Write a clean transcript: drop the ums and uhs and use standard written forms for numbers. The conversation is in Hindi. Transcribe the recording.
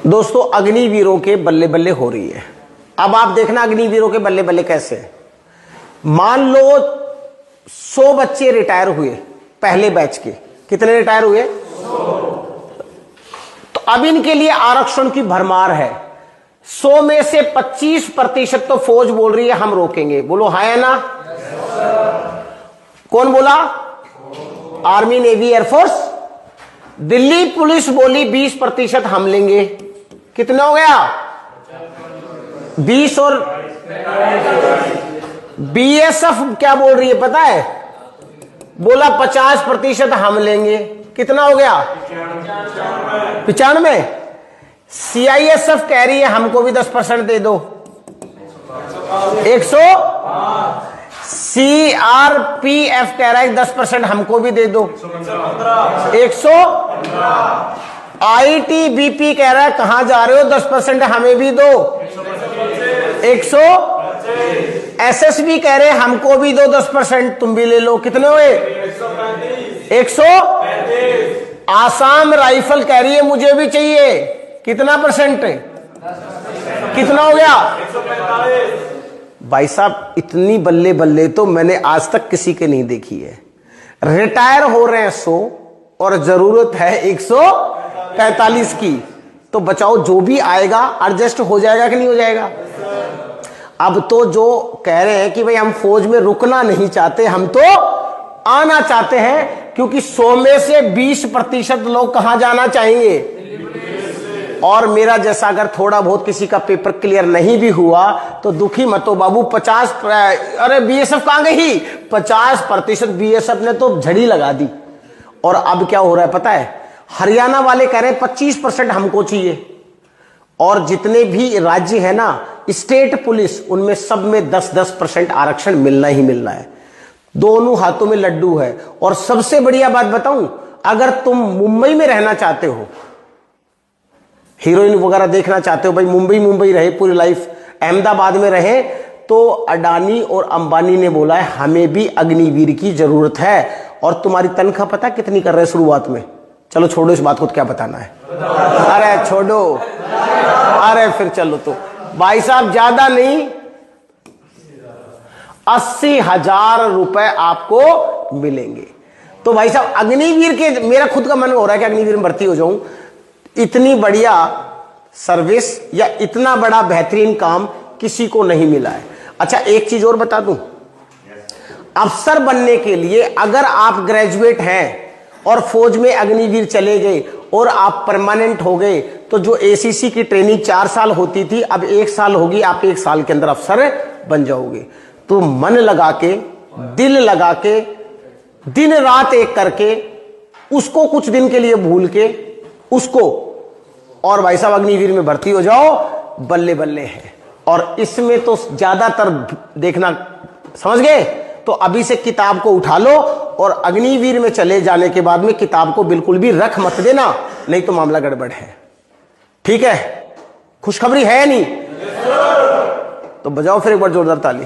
दोस्तों अग्निवीरों के बल्ले बल्ले हो रही है। अब आप देखना अग्निवीरों के बल्ले बल्ले कैसे है। मान लो 100 बच्चे रिटायर हुए पहले बैच के। कितने रिटायर हुए? 100। तो अब इनके लिए आरक्षण की भरमार है। 100 में से 25% तो फौज बोल रही है हम रोकेंगे। बोलो हाँ या ना? कौन बोला? Army, navy, air force. Delhi police बोली 20% हम लेंगे। कितना हो गया? 20 और बीएसएफ क्या बोल रही है पता है? बोला 50% हम लेंगे। कितना हो गया? 95। सीआईएसएफ कह रही है हमको भी 10% दे दो। 100। सीआरपीएफ कह रहा है 10% हमको भी दे दो। 100। आईटीबीपी कह रहा है कहां जा रहे हो 10% हमें भी दो। 100। एसएसबी कह रहे हैं हमको भी दो 10%, तुम भी ले लो। कितने हुए? 100। आसाम राइफल कह रही है मुझे भी चाहिए। कितना परसेंट? कितना हो गया? भाई साहब इतनी बल्ले बल्ले तो मैंने आज तक किसी के नहीं देखी है। रिटायर हो रहे हैं 100 और जरूरत है 145 की। तो बचाओ जो भी आएगा एडजस्ट हो जाएगा कि नहीं हो जाएगा? अब तो जो कह रहे हैं कि भाई हम फौज में रुकना नहीं चाहते, हम तो आना चाहते हैं, क्योंकि 100 में से 20% लोग कहां जाना चाहेंगे। और मेरा जैसा अगर थोड़ा बहुत किसी का पेपर क्लियर नहीं भी हुआ तो दुखी मत हो बाबू। 50 अरे बीएसएफ कहां गई? 50% बीएसएफ ने तो झड़ी लगा दी। और अब क्या हो रहा है पता है? हरियाणा वाले कह रहे हैं 25% हमको चाहिए। और जितने भी राज्य है ना स्टेट पुलिस, उनमें सब में 10-10% आरक्षण मिलना ही मिलना है। दोनों हाथों में लड्डू है। और सबसे बढ़िया बात बताऊं, अगर तुम मुंबई में रहना चाहते हो, हीरोइन वगैरह देखना चाहते हो, भाई मुंबई रहे पूरी लाइफ, अहमदाबाद में रहे, तो अडानी और अंबानी ने बोला है हमें भी अग्निवीर की जरूरत है। और तुम्हारी तनख्वाह पता कितनी कर रहे हैं शुरुआत में? चलो छोड़ो इस बात को, तो क्या बताना है? अरे छोड़ो, अरे फिर चलो। तो भाई साहब ज्यादा नहीं, 80,000 रुपए आपको मिलेंगे। तो भाई साहब अग्निवीर के, मेरा खुद का मन हो रहा है कि अग्निवीर में भर्ती हो जाऊं। इतनी बढ़िया सर्विस या इतना बड़ा बेहतरीन काम किसी को नहीं मिला है। अच्छा एक चीज और बता दूं, अफसर बनने के लिए अगर आप ग्रेजुएट हैं और फौज में अग्निवीर चले गए और आप परमानेंट हो गए, तो जो एसीसी की ट्रेनिंग 4 साल होती थी अब 1 साल होगी। आप 1 साल के अंदर अफसर बन जाओगे। तो मन लगा के, दिल लगा के, दिन रात एक करके, उसको कुछ दिन के लिए भूल के उसको, और भाई साहब अग्निवीर में भर्ती हो जाओ, बल्ले बल्ले है। और इसमें तो ज्यादातर देखना, समझ गए? तो अभी से किताब को उठा लो और अग्निवीर में चले जाने के बाद में किताब को बिल्कुल भी रख मत देना, नहीं तो मामला गड़बड़ है। ठीक है? खुशखबरी है नहीं? तो बजाओ फिर एक बार जोरदार ताली।